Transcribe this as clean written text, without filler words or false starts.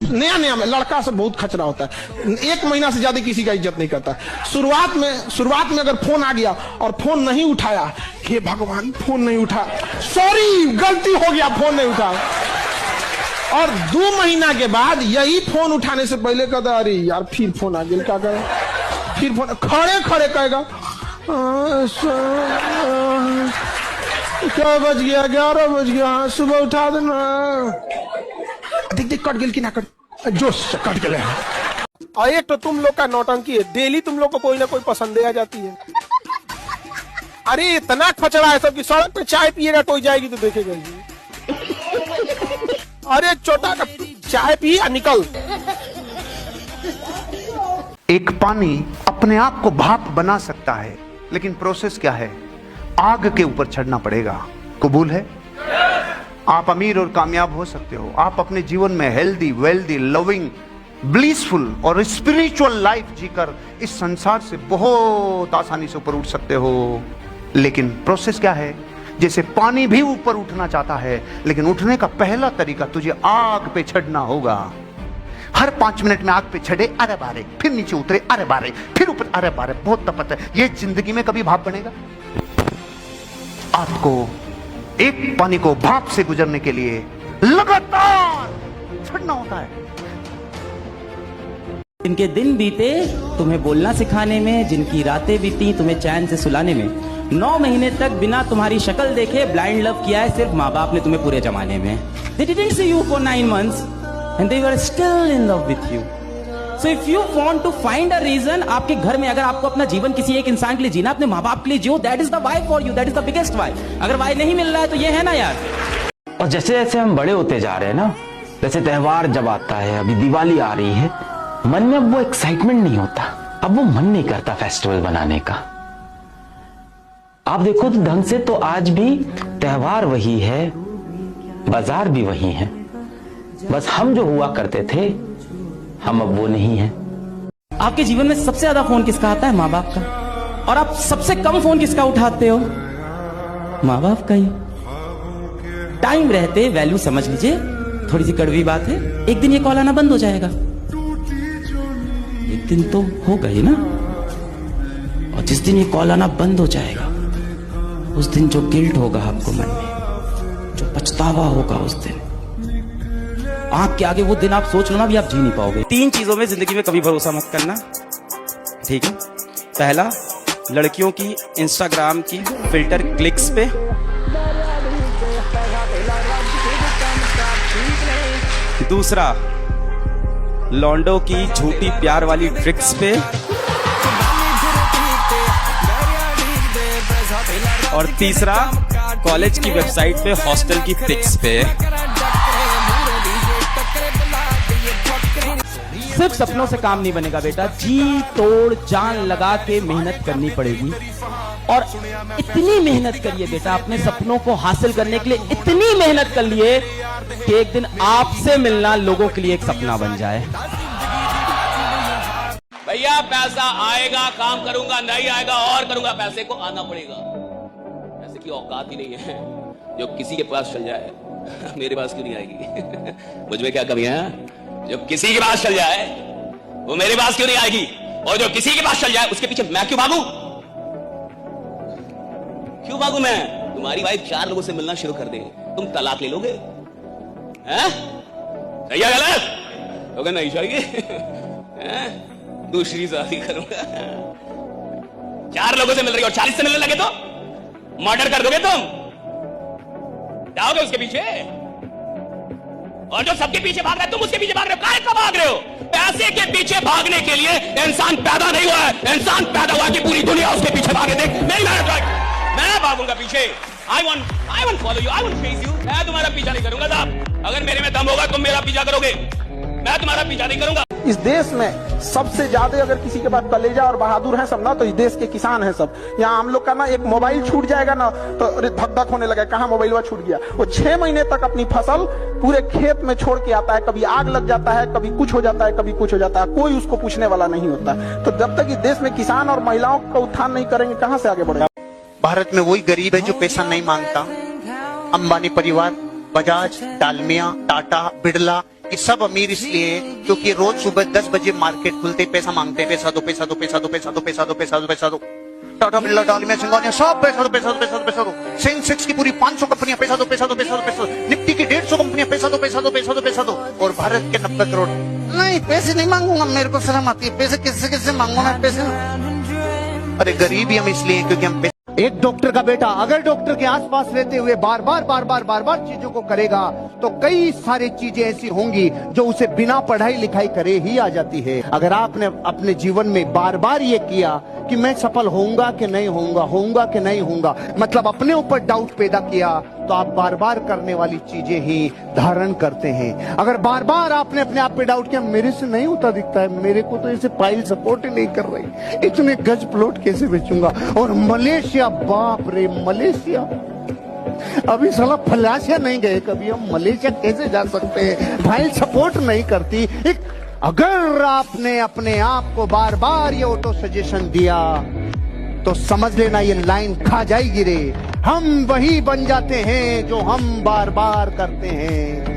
नया नया में लड़का सब बहुत खचरा होता है, 1 महीना से ज्यादा किसी का इज्जत नहीं करता। शुरुआत में अगर फोन आ गया और फोन नहीं उठाया, हे भगवान फोन नहीं उठा, सॉरी गलती हो गया फोन नहीं उठा। और 2 महीना के बाद यही फोन उठाने से पहले कहता अरे यार फिर फोन आ गया, क्या करे, फिर फोन खड़े खड़े कहेगा क्या बज गया, 11 बज गया, सुबह उठा देना। देख कट गया कि ना कट, जोश से कट गया। और एक तो तुम लोग का नौटंकी है, डेली तुम लोग को कोई ना कोई पसंद आ जाती है। अरे इतना खचड़ा है सब की, सड़क पे चाय पिएगा कोई जाएगी तो देखेगा। अरे छोटा का चाय पी और निकल। एक पानी अपने आप को भाप बना सकता है, लेकिन प्रोसेस क्या है, आग के ऊपर चढ़ना पड़ेगा। कबूल है? आप अमीर और कामयाब हो सकते हो, आप अपने जीवन में हेल्दी, वेल्दी, लविंग, ब्लिसफुल और स्पिरिचुअल लाइफ जीकर इस संसार से बहुत आसानी से ऊपर उठ सकते हो। लेकिन प्रोसेस क्या है? जैसे पानी भी ऊपर उठना चाहता है, लेकिन उठने का पहला तरीका तुझे आग पे चढ़ना होगा। हर 5 मिनट में आग पे चढ़े, अरे बारे, फिर नीचे उतरे, अरे बारे, फिर ऊपर, अरे बारे, बहुत तपत है। ये जिंदगी में कभी भाप बनेगा? आपको एक पानी को भाप से गुजरने के लिए लगातार चढ़ना होता है। जिनके दिन बीते तुम्हें बोलना सिखाने में, जिनकी रातें बीती तुम्हें चैन से सुलाने में, 9 महीने तक बिना तुम्हारी शक्ल देखे ब्लाइंड लव किया है सिर्फ माँ बाप ने तुम्हें पूरे जमाने में। They didn't see you for 9 months and they were still in love with you. So if you want to find a reason, आपके घर में अगर आपको अपना जीवन किसी एक इंसान के लिए जीना, अपने माँ बाप के लिए जियो, that is the why for you, that is the biggest why. अगर why नहीं मिल रहा है तो ये है ना यार। और जैसे जैसे हम बड़े होते जा रहे हैं ना, जैसे त्योहार जब आता है, अभी दिवाली आ रही है, मन में अब वो एक्साइटमेंट नहीं होता, अब वो मन नहीं करता फेस्टिवल बनाने का। आप देखो तो ढंग से तो आज भी त्योहार वही है, बाजार भी वही है, बस हम जो हुआ करते थे हम अब वो नहीं हैं। आपके जीवन में सबसे ज्यादा फोन किसका आता है? माँ बाप का। और आप सबसे कम फोन किसका उठाते हो? माँ बाप का ही। टाइम रहते वैल्यू समझ लीजिए। थोड़ी सी कड़वी बात है, एक दिन ये कॉल आना बंद हो जाएगा, एक दिन तो होगा ही ना। और जिस दिन ये कॉल आना बंद हो जाएगा, उस दिन जो गिल्ट होगा आपको मन में, जो पछतावा होगा उस दिन, आंख के आगे वो दिन आप सोच लो ना, भी आप जी नहीं पाओगे। 3 चीजों में जिंदगी में कभी भरोसा मत करना, ठीक है? पहला, लड़कियों की इंस्टाग्राम की फिल्टर क्लिक्स पे। दूसरा, लॉन्डो की झूठी प्यार वाली ट्रिक्स पे। और तीसरा, कॉलेज की वेबसाइट पे हॉस्टल की पिक्स पे। सिर्फ सपनों से काम नहीं बनेगा बेटा, जी तोड़ जान लगा के मेहनत करनी पड़ेगी। और इतनी मेहनत करिए बेटा, अपने सपनों को हासिल करने के लिए इतनी मेहनत कर लिए कि एक दिन आपसे मिलना लोगों के लिए एक सपना बन जाए। भैया पैसा आएगा, काम करूंगा, नहीं आएगा और करूंगा, पैसे को आना पड़ेगा। पैसे की औकात ही नहीं है, जो किसी के पास चल जाए मेरे पास क्यों नहीं आएगी? मुझ में क्या कमी है? जो किसी के पास चल जाए वो मेरे पास क्यों नहीं आएगी? और जो किसी के पास चल जाए उसके पीछे मैं क्यों भागूं? क्यों भागूं मैं? तुम्हारी वाइफ 4 लोगों से मिलना शुरू कर दे, तुम तलाक ले लोगे? हैं? सही है गलत? लोगे नहीं चाहिए दूसरी शादी करूंगा। 4 लोगों से मिल रही और 40 से मिलने लगे तो मर्डर कर दोगे तुम? जाओगे उसके पीछे? और जो सबके पीछे भाग रहे तुम उसके पीछे भाग रहे हो, काहे का भाग रहे हो? पैसे के पीछे भागने के लिए इंसान पैदा नहीं हुआ है, इंसान पैदा हुआ कि पूरी दुनिया उसके पीछे भागे। देख नहीं, मैं भागूंगा पीछे। I won't follow you, I won't chase you। मैं तुम्हारा पीछा नहीं करूंगा साहब। अगर मेरे में दम होगा तुम मेरा पीछा करोगे, मैं तुम्हारा पीछा नहीं करूंगा। इस देश में सबसे ज्यादा अगर किसी के पास कलेजा और बहादुर है सब ना, तो इस देश के किसान हैं सब। यहाँ हम लोग का ना एक मोबाइल छूट जाएगा ना तो धक धक होने लगा, कहाँ मोबाइल छूट गया। वो 6 महीने तक अपनी फसल पूरे खेत में छोड़ के आता है, कभी आग लग जाता है, कभी कुछ हो जाता है, कभी कुछ हो जाता है, कोई उसको पूछने वाला नहीं होता। तो जब तक इस देश में किसान और महिलाओं का उत्थान नहीं करेंगे, कहाँ से आगे बढ़ेगा? भारत में वही गरीब है जो पैसा नहीं मांगता। अंबानी परिवार, बजाज, डालमिया, टाटा, बिरला, बाकी सब अमीर इसलिए क्योंकि रोज सुबह 10 बजे मार्केट खुलते पैसा मांगते, पैसा दो पैसा दो पैसा दो पैसा दो पैसा दो पैसा दो पैसा दो। टाटा बिरला, डालमिया, सिंघानिया सब पैसा दो पैसा दो पैसा दो पैसा दो। सेंसेक्स की पूरी 500 कंपनियां पैसा दो पैसा दो पैसा दो पैसा दो। निफ्टी की 150 कंपनियां पैसा दो पैसा दो पैसा दो पैसा दो। और भारत के 90 करोड़। नहीं पैसे नहीं मांगूंगा, मेरे को शर्म आती है, पैसे किससे किससे मांगूंगा मैं पैसे। अरे गरीब ही हम इसलिए क्योंकि हम एक डॉक्टर का बेटा अगर डॉक्टर के आसपास रहते हुए बार बार चीजों को करेगा तो कई सारी चीजें ऐसी होंगी जो उसे बिना पढ़ाई लिखाई करे ही आ जाती है। अगर आपने अपने जीवन में बार बार ये किया कि मैं सफल होऊंगा कि नहीं होऊंगा, होऊंगा कि नहीं होऊंगा, मतलब अपने ऊपर डाउट पैदा किया, तो आप बार बार करने वाली चीजें ही धारण करते हैं। अगर बार बार आपने अपने आप पे डाउट किया, मेरे से नहीं होता दिखता है, मेरे को तो ऐसे पाइल सपोर्ट ही नहीं कर रही, इतने गज प्लॉट कैसे बेचूंगा। और मलेशिया, बाप रे मलेशिया, अभी साला फलासिया नहीं गए कभी, हम मलेशिया कैसे जा सकते हैं, फाइल सपोर्ट नहीं करती। अगर आपने अपने आप को बार बार ये ऑटो सजेशन दिया तो समझ लेना ये लाइन खा जाएगी रे। हम वही बन जाते हैं जो हम बार बार करते हैं।